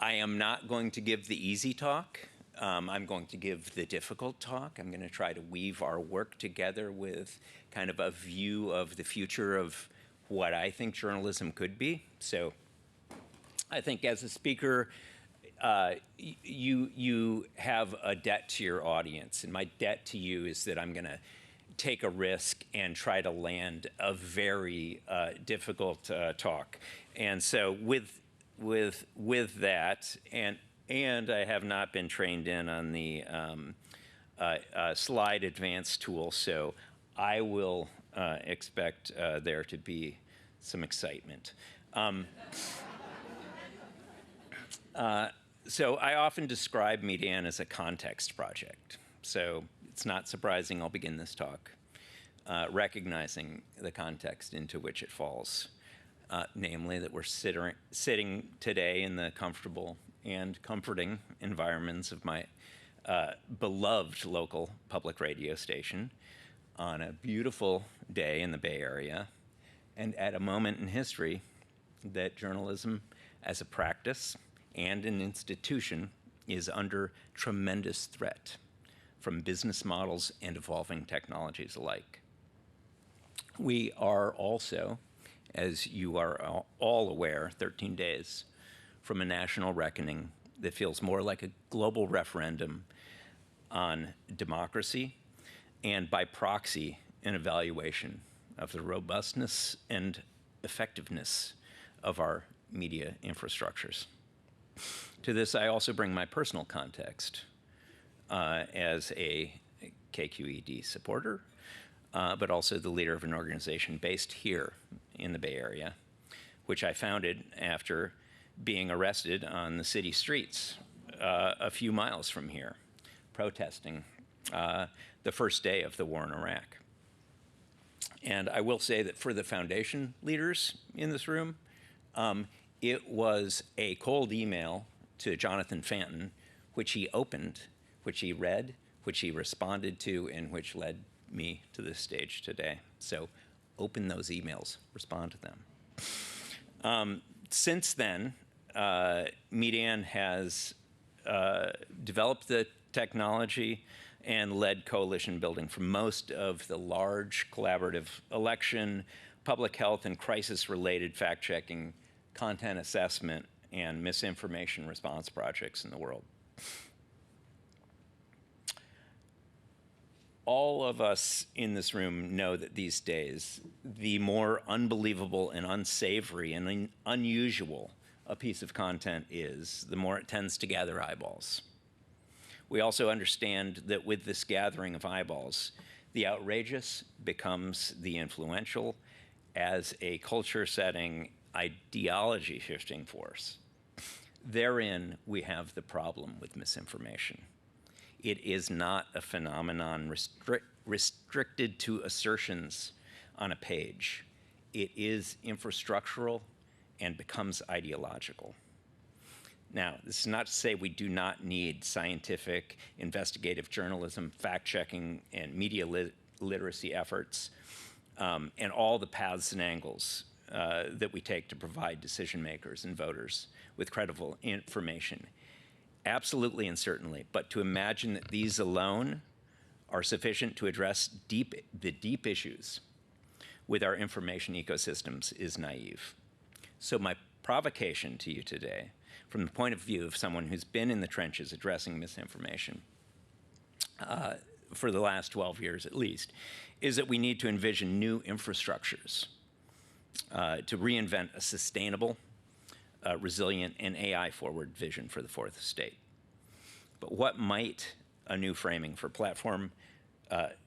I am not going to give the easy talk. I'm going to give the difficult talk. I'm going to try to weave our work together with kind of a view of the future of what I think journalism could be. So I think as a speaker, you have a debt to your audience, and my debt to you is that I'm going to take a risk and try to land a very difficult talk. And so with that, and I have not been trained in on the slide advance tool, so I will expect there to be some excitement. So I often describe Meedan as a context project. So it's not surprising I'll begin this talk recognizing the context into which it falls, namely that we're sitting today in the comfortable and comforting environments of my beloved local public radio station on a beautiful day in the Bay Area, and at a moment in history that journalism as a practice and an institution is under tremendous threat from business models and evolving technologies alike. We are also, as you are all aware, 13 days from a national reckoning that feels more like a global referendum on democracy, and by proxy, an evaluation of the robustness and effectiveness of our media infrastructures. To this, I also bring my personal context as a KQED supporter, but also the leader of an organization based here in the Bay Area, which I founded after being arrested on the city streets a few miles from here, protesting the first day of the war in Iraq. And I will say that for the foundation leaders in this room, it was a cold email to Jonathan Fanton, which he opened, which he read, which he responded to, and which led me to this stage today. So open those emails, respond to them. Since then, Meedan has developed the technology and led coalition building for most of the large collaborative election, public health, and crisis-related fact-checking, content assessment, and misinformation response projects in the world. All of us in this room know that these days, the more unbelievable and unsavory and unusual a piece of content is, the more it tends to gather eyeballs. We also understand that with this gathering of eyeballs, the outrageous becomes the influential as a culture-setting, ideology-shifting force. Therein, we have the problem with misinformation. It is not a phenomenon restricted to assertions on a page. It is infrastructural and becomes ideological. Now, this is not to say we do not need scientific, investigative journalism, fact-checking, and media literacy efforts, and all the paths and angles that we take to provide decision makers and voters with credible information. Absolutely and certainly, but to imagine that these alone are sufficient to address the deep issues with our information ecosystems is naive. So my provocation to you today, from the point of view of someone who's been in the trenches addressing misinformation for the last 12 years at least, is that we need to envision new infrastructures to reinvent a sustainable, resilient, and AI-forward vision for the fourth estate. But what might a new framing for platform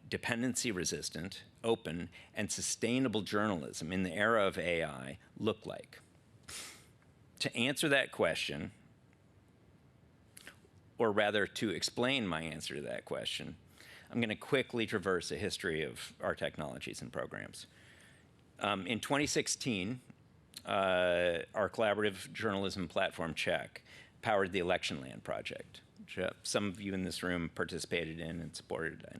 dependency-resistant, open, and sustainable journalism in the era of AI look like? To answer that question, or rather to explain my answer to that question, I'm going to quickly traverse a history of our technologies and programs. In 2016, our collaborative journalism platform, Check, powered the Election Land Project, which some of you in this room participated in and supported, I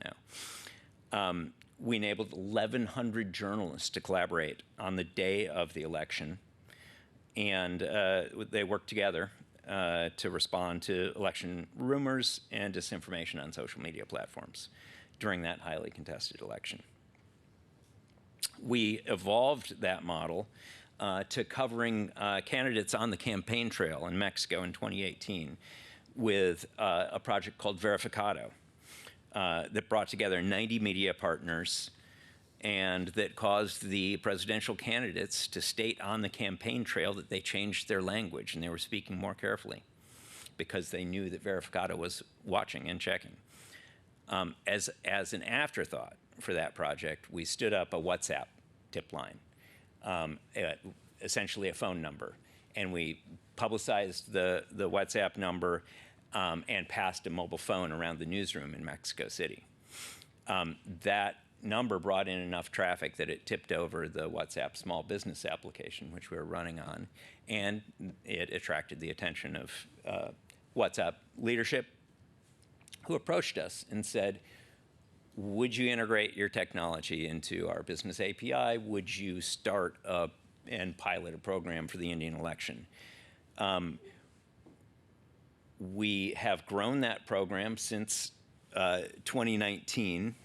know. We enabled 1,100 journalists to collaborate on the day of the election, and they worked together to respond to election rumors and disinformation on social media platforms during that highly contested election. We evolved that model to covering candidates on the campaign trail in Mexico in 2018 with a project called Verificado that brought together 90 media partners and that caused the presidential candidates to state on the campaign trail that they changed their language and they were speaking more carefully because they knew that Verificado was watching and checking. As an afterthought for that project, we stood up a WhatsApp tip line, essentially a phone number, and we publicized the WhatsApp number and passed a mobile phone around the newsroom in Mexico City. That number brought in enough traffic that it tipped over the WhatsApp small business application, which we were running on, and it attracted the attention of WhatsApp leadership, who approached us and said, would you integrate your technology into our business API? Would you start and pilot a program for the Indian election? We have grown that program since 2019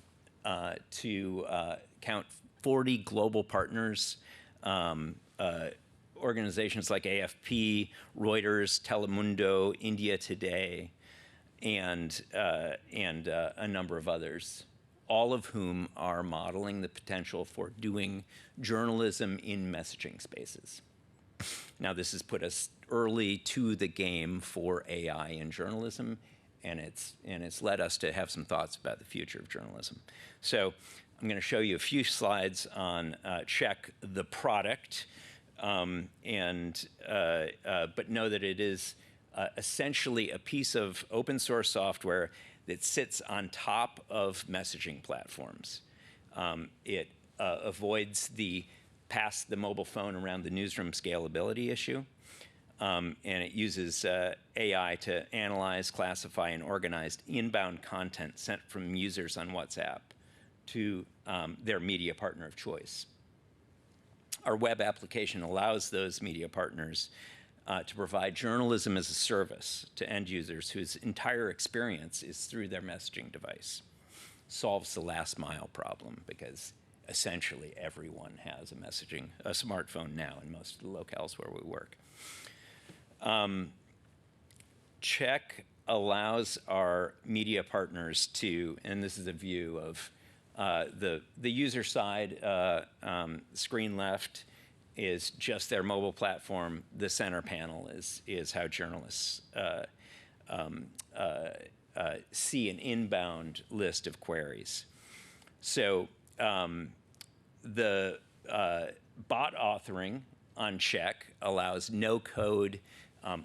to count 40 global partners, organizations like AFP, Reuters, Telemundo, India Today, and a number of others, all of whom are modeling the potential for doing journalism in messaging spaces. Now, this has put us early to the game for AI in journalism, and it's led us to have some thoughts about the future of journalism. So I'm going to show you a few slides on Check the product, but know that it is essentially a piece of open source software that sits on top of messaging platforms. It avoids the pass the mobile phone around the newsroom scalability issue. And it uses AI to analyze, classify, and organize inbound content sent from users on WhatsApp to their media partner of choice. Our web application allows those media partners to provide journalism as a service to end users whose entire experience is through their messaging device. Solves the last mile problem because essentially everyone has a smartphone now in most of the locales where we work. Check allows our media partners to, and this is a view of the user side, screen left is just their mobile platform. The center panel is how journalists see an inbound list of queries. So the bot authoring on Check allows no code.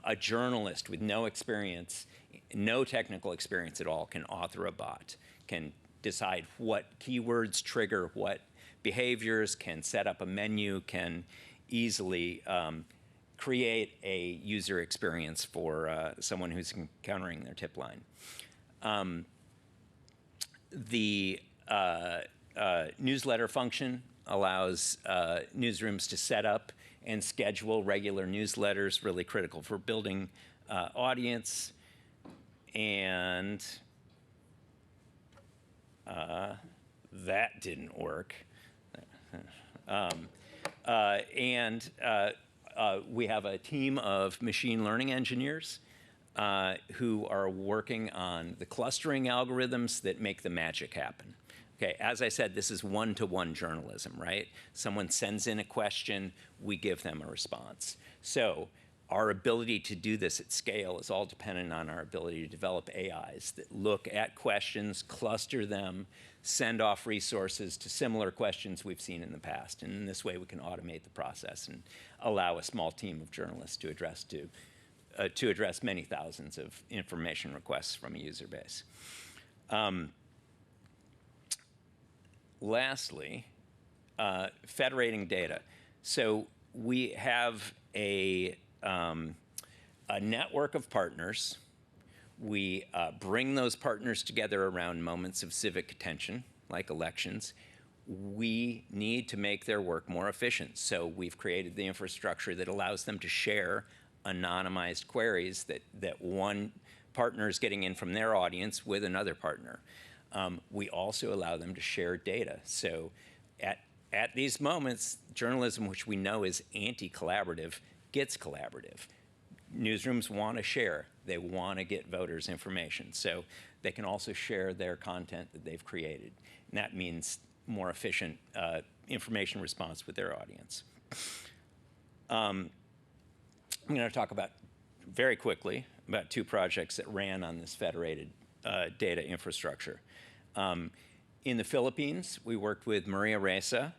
A journalist with no experience, no technical experience at all, can author a bot, can decide what keywords trigger what behaviors, can set up a menu, can easily create a user experience for someone who's encountering their tip line. The newsletter function allows newsrooms to set up and schedule regular newsletters, really critical for building audience. And that didn't work. We have a team of machine learning engineers who are working on the clustering algorithms that make the magic happen. Okay, as I said, this is one-to-one journalism, right? Someone sends in a question, we give them a response. So our ability to do this at scale is all dependent on our ability to develop AIs that look at questions, cluster them, send off resources to similar questions we've seen in the past. And in this way, we can automate the process and allow a small team of journalists to address many thousands of information requests from a user base. Lastly, federating data. So we have a network of partners. We bring those partners together around moments of civic attention, like elections. We need to make their work more efficient. So we've created the infrastructure that allows them to share anonymized queries that one partner is getting in from their audience with another partner. We also allow them to share data. So at these moments, journalism, which we know is anti-collaborative, gets collaborative. Newsrooms want to share. They want to get voters information. So they can also share their content that they've created. And that means more efficient information response with their audience. I'm going to talk about, very quickly, about 2 projects that ran on this federated data infrastructure. In the Philippines, we worked with Maria Ressa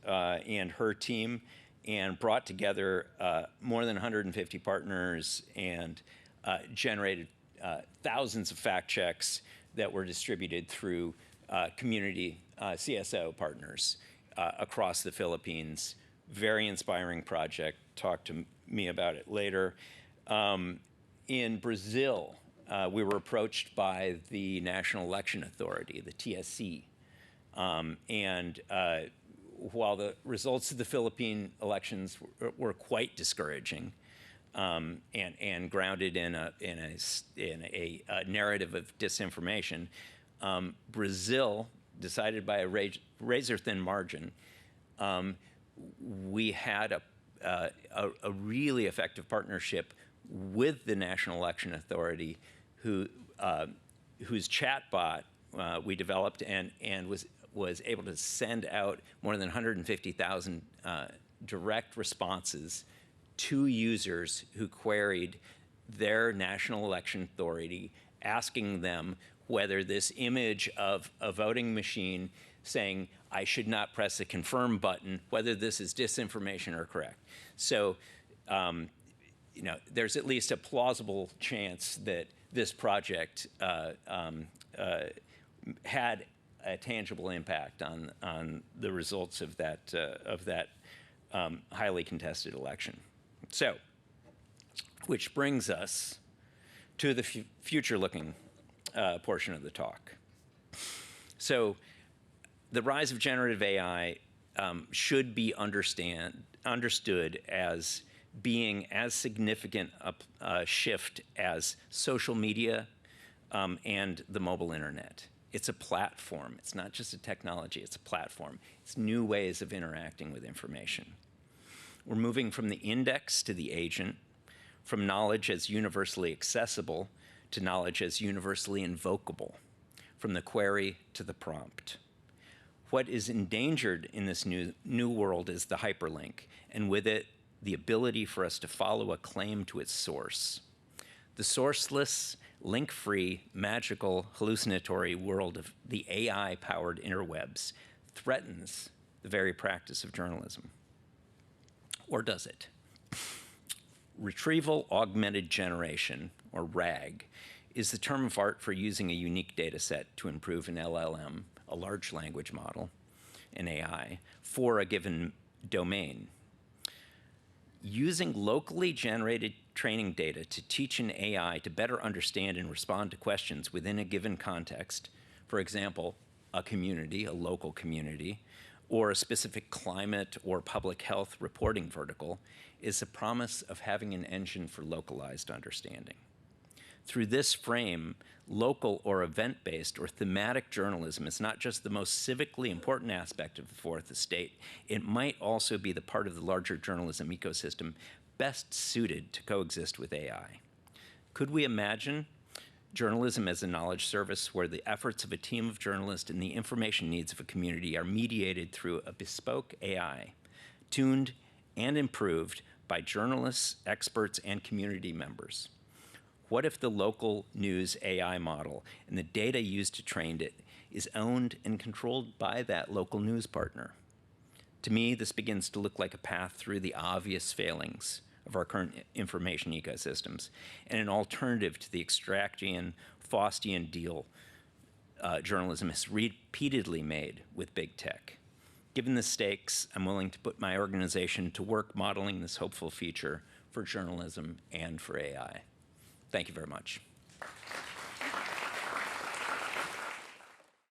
and her team and brought together more than 150 partners and generated thousands of fact checks that were distributed through community CSO partners across the Philippines. Very inspiring project. Talk to me about it later. In Brazil, we were approached by the National Election Authority, the TSC. While the results of the Philippine elections were quite discouraging and grounded in a narrative of disinformation, Brazil decided by a razor-thin margin. We had a really effective partnership with the National Election Authority, whose chatbot we developed and was able to send out more than 150,000 direct responses to users who queried their National Election Authority, asking them whether this image of a voting machine saying, I should not press the confirm button, whether this is disinformation or correct. So, there's at least a plausible chance that this project had a tangible impact on the results of that highly contested election. So, which brings us to the future-looking portion of the talk. So, the rise of generative AI should be understood as being as significant a shift as social media and the mobile internet. It's a platform. It's not just a technology. It's a platform. It's new ways of interacting with information. We're moving from the index to the agent, from knowledge as universally accessible to knowledge as universally invocable, from the query to the prompt. What is endangered in this new world is the hyperlink, and with it, the ability for us to follow a claim to its source. The sourceless, link-free, magical, hallucinatory world of the AI-powered interwebs threatens the very practice of journalism. Or does it? Retrieval Augmented Generation, or RAG, is the term of art for using a unique data set to improve an LLM, a large language model, an AI, for a given domain. Using locally generated training data to teach an AI to better understand and respond to questions within a given context, for example, a community, a local community, or a specific climate or public health reporting vertical, is the promise of having an engine for localized understanding. Through this frame, local or event-based or thematic journalism is not just the most civically important aspect of the fourth estate, it might also be the part of the larger journalism ecosystem best suited to coexist with AI. Could we imagine journalism as a knowledge service where the efforts of a team of journalists and the information needs of a community are mediated through a bespoke AI, tuned and improved by journalists, experts, and community members? What if the local news AI model and the data used to train it is owned and controlled by that local news partner? To me, this begins to look like a path through the obvious failings of our current information ecosystems and an alternative to the extractian, Faustian deal journalism has repeatedly made with big tech. Given the stakes, I'm willing to put my organization to work modeling this hopeful future for journalism and for AI. Thank you very much.